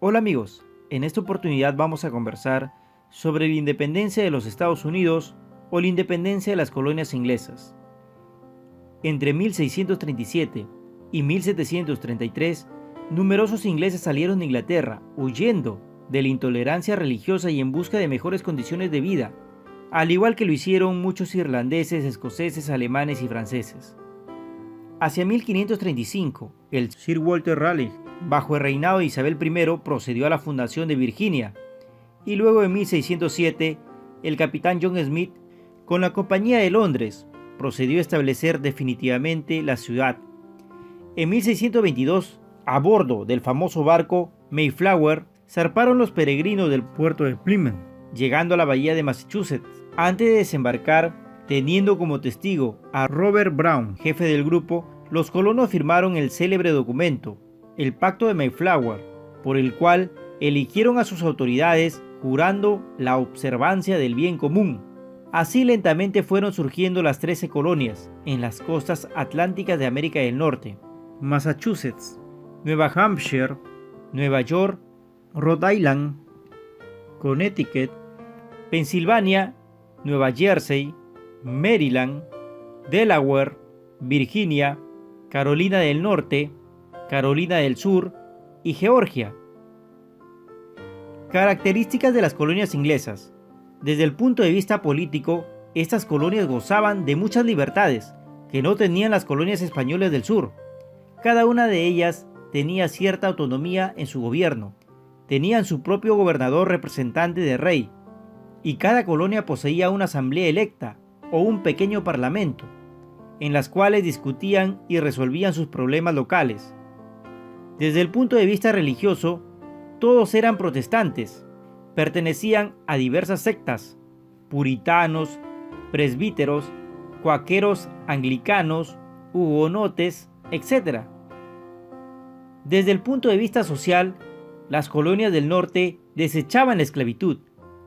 Hola amigos, en esta oportunidad vamos a conversar sobre la independencia de los Estados Unidos o la independencia de las colonias inglesas. Entre 1637 y 1733, numerosos ingleses salieron de Inglaterra huyendo de la intolerancia religiosa y en busca de mejores condiciones de vida, al igual que lo hicieron muchos irlandeses, escoceses, alemanes y franceses. Hacia 1535, el Sir Walter Raleigh, bajo el reinado de Isabel I, procedió a la fundación de Virginia, y luego en 1607, el capitán John Smith, con la Compañía de Londres, procedió a establecer definitivamente la ciudad. En 1622, a bordo del famoso barco Mayflower, zarparon los peregrinos del puerto de Plymouth, llegando a la bahía de Massachusetts. Antes de desembarcar, teniendo como testigo a Robert Brown, jefe del grupo, los colonos firmaron el célebre documento, el Pacto de Mayflower, por el cual eligieron a sus autoridades jurando la observancia del bien común. Así lentamente fueron surgiendo las 13 colonias en las costas atlánticas de América del Norte: Massachusetts, Nueva Hampshire, Nueva York, Rhode Island, Connecticut, Pensilvania, Nueva Jersey, Maryland, Delaware, Virginia, Carolina del Norte, Carolina del Sur y Georgia. Características de las colonias inglesas. Desde el punto de vista político, estas colonias gozaban de muchas libertades que no tenían las colonias españolas del sur. Cada una de ellas tenía cierta autonomía en su gobierno, tenían su propio gobernador representante de rey, y cada colonia poseía una asamblea electa o un pequeño parlamento, en las cuales discutían y resolvían sus problemas locales. Desde el punto de vista religioso, todos eran protestantes, pertenecían a diversas sectas: puritanos, presbíteros, cuáqueros, anglicanos, hugonotes, etc. Desde el punto de vista social, las colonias del norte desechaban la esclavitud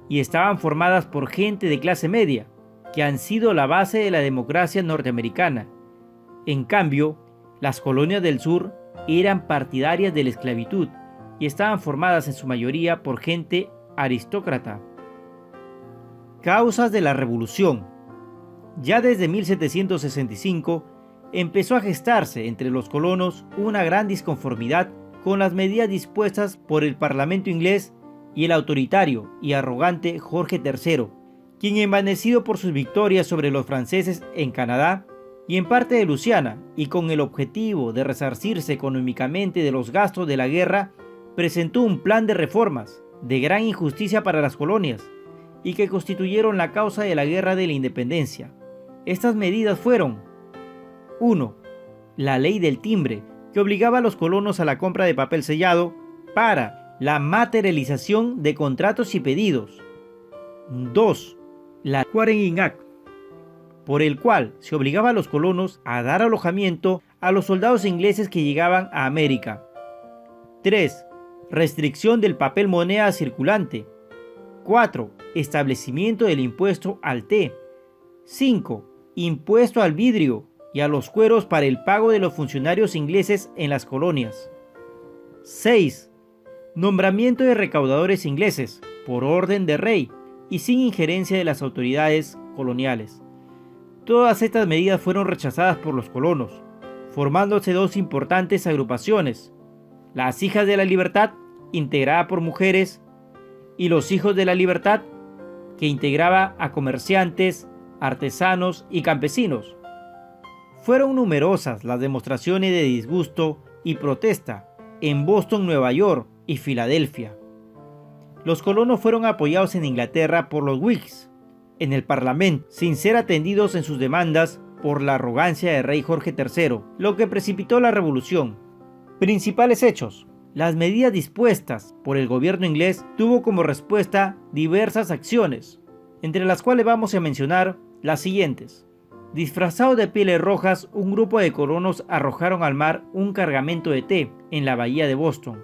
y estaban formadas por gente de clase media, que han sido la base de la democracia norteamericana. En cambio, las colonias del sur eran partidarias de la esclavitud y estaban formadas en su mayoría por gente aristócrata. Causas de la Revolución. Ya desde 1765 empezó a gestarse entre los colonos una gran disconformidad con las medidas dispuestas por el Parlamento inglés y el autoritario y arrogante Jorge III, quien, envanecido por sus victorias sobre los franceses en Canadá y en parte de Luisiana, y con el objetivo de resarcirse económicamente de los gastos de la guerra, presentó un plan de reformas de gran injusticia para las colonias y que constituyeron la causa de la Guerra de la Independencia. Estas medidas fueron: 1. La ley del timbre, que obligaba a los colonos a la compra de papel sellado para la materialización de contratos y pedidos. 2. La Quarantine Act, por el cual se obligaba a los colonos a dar alojamiento a los soldados ingleses que llegaban a América. 3. Restricción del papel moneda circulante. 4. Establecimiento del impuesto al té. 5. Impuesto al vidrio y a los cueros para el pago de los funcionarios ingleses en las colonias. 6. Nombramiento de recaudadores ingleses por orden de rey y sin injerencia de las autoridades coloniales. Todas estas medidas fueron rechazadas por los colonos, formándose dos importantes agrupaciones: las Hijas de la Libertad, integrada por mujeres, y los Hijos de la Libertad, que integraba a comerciantes, artesanos y campesinos. Fueron numerosas las demostraciones de disgusto y protesta en Boston, Nueva York y Filadelfia. Los colonos fueron apoyados en Inglaterra por los Whigs en el Parlamento, sin ser atendidos en sus demandas por la arrogancia del rey Jorge III, lo que precipitó la revolución. Principales hechos. Las medidas dispuestas por el gobierno inglés tuvo como respuesta diversas acciones, entre las cuales vamos a mencionar las siguientes. Disfrazados de pieles rojas, un grupo de colonos arrojaron al mar un cargamento de té en la bahía de Boston.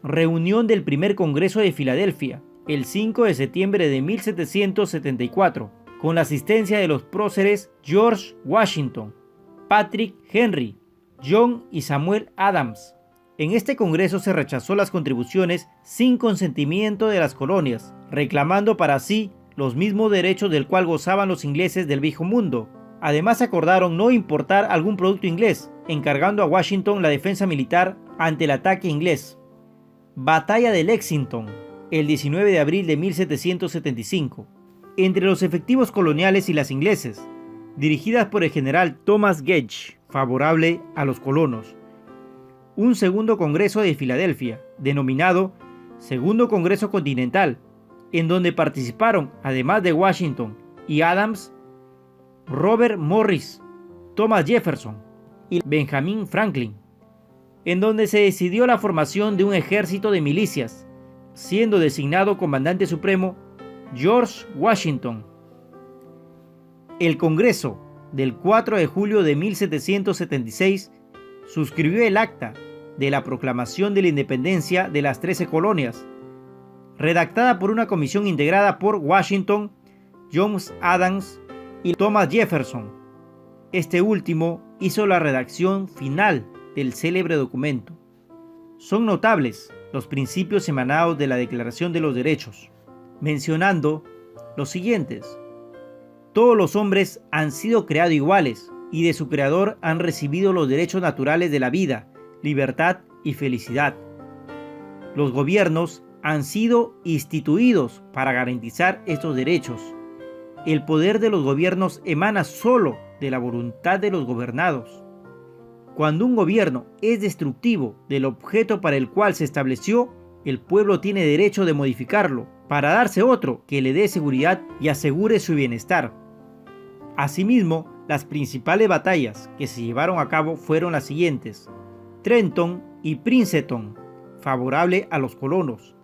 Reunión del primer Congreso de Filadelfia, el 5 de septiembre de 1774, con la asistencia de los próceres George Washington, Patrick Henry, John y Samuel Adams, En este Congreso se rechazó las contribuciones sin consentimiento de las colonias, reclamando para sí los mismos derechos del cual gozaban los ingleses del Viejo Mundo. Además acordaron no importar algún producto inglés, encargando a Washington la defensa militar ante el ataque inglés. Batalla de Lexington, el 19 de abril de 1775. Entre los efectivos coloniales y las ingleses, dirigidas por el general Thomas Gage, favorable a los colonos. Un segundo Congreso de Filadelfia, denominado Segundo Congreso Continental, en donde participaron, además de Washington y Adams, Robert Morris, Thomas Jefferson y Benjamin Franklin, en donde se decidió la formación de un ejército de milicias, siendo designado comandante supremo George Washington. El Congreso del 4 de julio de 1776 suscribió el acta de la proclamación de la independencia de las 13 colonias, redactada por una comisión integrada por Washington, John Adams y Thomas Jefferson. Este último hizo la redacción final del célebre documento. Son notables los principios emanados de la Declaración de los Derechos, mencionando los siguientes: todos los hombres han sido creados iguales y de su creador han recibido los derechos naturales de la vida, libertad y felicidad. Los gobiernos han sido instituidos para garantizar estos derechos. El poder de los gobiernos emana solo de la voluntad de los gobernados. Cuando un gobierno es destructivo del objeto para el cual se estableció, el pueblo tiene derecho de modificarlo para darse otro que le dé seguridad y asegure su bienestar. Asimismo, las principales batallas que se llevaron a cabo fueron las siguientes: Trenton y Princeton, favorable a los colonos.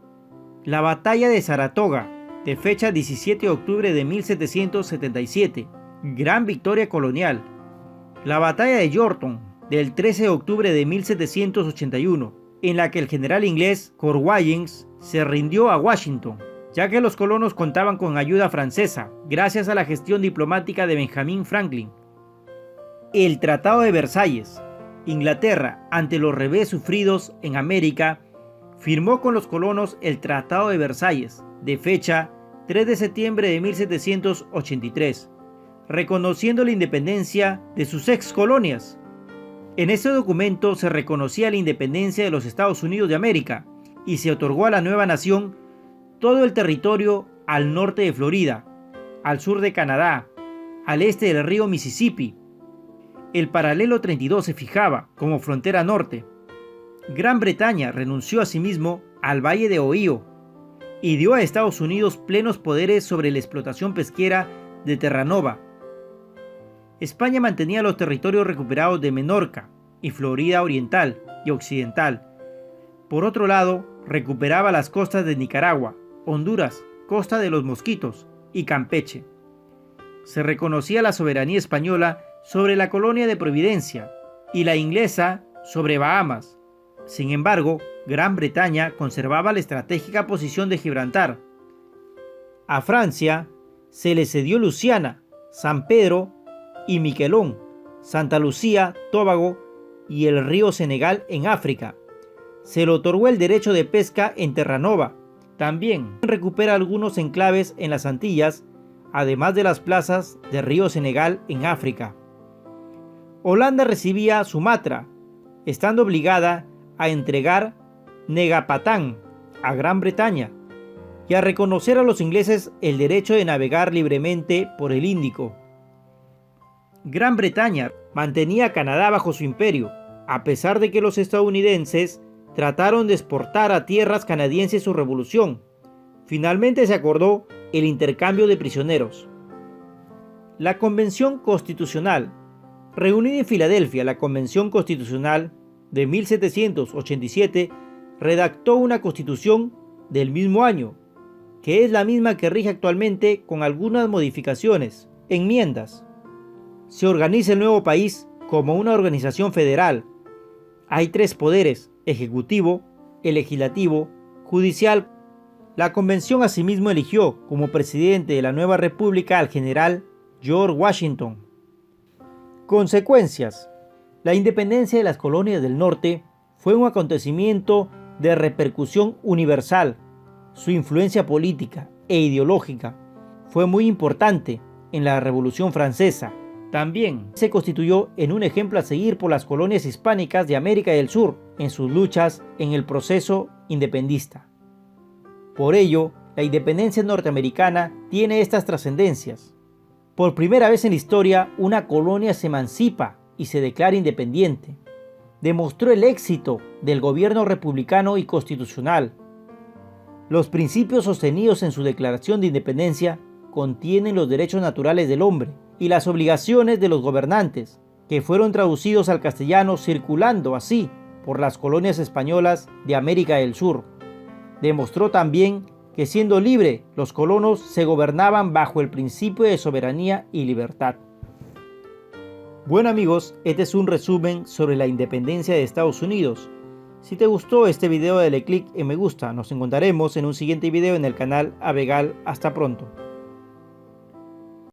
La batalla de Saratoga, de fecha 17 de octubre de 1777, gran victoria colonial. La batalla de Yorktown, del 13 de octubre de 1781, en la que el general inglés Cornwallis se rindió a Washington, ya que los colonos contaban con ayuda francesa, gracias a la gestión diplomática de Benjamin Franklin. El Tratado de Versalles. Inglaterra, ante los revés sufridos en América, firmó con los colonos el Tratado de Versalles, de fecha 3 de septiembre de 1783, reconociendo la independencia de sus ex colonias. En este documento se reconocía la independencia de los Estados Unidos de América y se otorgó a la nueva nación todo el territorio al norte de Florida, al sur de Canadá, al este del río Mississippi. El paralelo 32 se fijaba como frontera norte. Gran Bretaña renunció asimismo al Valle de Ohio y dio a Estados Unidos plenos poderes sobre la explotación pesquera de Terranova. España mantenía los territorios recuperados de Menorca y Florida Oriental y Occidental. Por otro lado, recuperaba las costas de Nicaragua, Honduras, Costa de los Mosquitos y Campeche. Se reconocía la soberanía española sobre la colonia de Providencia y la inglesa sobre Bahamas. Sin embargo, Gran Bretaña conservaba la estratégica posición de Gibraltar. A Francia se le cedió Luisiana, San Pedro y Miquelón, Santa Lucía, Tobago y el río Senegal en África. Se le otorgó el derecho de pesca en Terranova. También recupera algunos enclaves en las Antillas, además de las plazas de río Senegal en África. Holanda recibía Sumatra, estando obligada a entregar Negapatán a Gran Bretaña y a reconocer a los ingleses el derecho de navegar libremente por el Índico. Gran Bretaña mantenía a Canadá bajo su imperio, a pesar de que los estadounidenses trataron de exportar a tierras canadienses su revolución. Finalmente se acordó el intercambio de prisioneros. La Convención Constitucional. Reunida en Filadelfia, la Convención Constitucional de 1787 redactó una constitución del mismo año, que es la misma que rige actualmente con algunas modificaciones, enmiendas. Se organiza el nuevo país como una organización federal. Hay 3 poderes: ejecutivo, el legislativo, judicial. La convención asimismo eligió como presidente de la nueva república al general George Washington. Consecuencias. La independencia de las colonias del norte Fue un acontecimiento de repercusión universal. Su influencia política e ideológica fue muy importante en la Revolución Francesa. También se constituyó en un ejemplo a seguir por las colonias hispánicas de América del Sur en sus luchas en el proceso independentista. Por ello, la independencia norteamericana tiene estas trascendencias. Por primera vez en la historia, una colonia se emancipa y se declara independiente. Demostró el éxito del gobierno republicano y constitucional. Los principios sostenidos en su Declaración de Independencia contienen los derechos naturales del hombre y las obligaciones de los gobernantes, que fueron traducidos al castellano circulando así por las colonias españolas de América del Sur. Demostró también que siendo libre, los colonos se gobernaban bajo el principio de soberanía y libertad. Bueno amigos, este es un resumen sobre la independencia de Estados Unidos. Si te gustó este video, dale click en me gusta. Nos encontraremos en un siguiente video en el canal Abegal. Hasta pronto.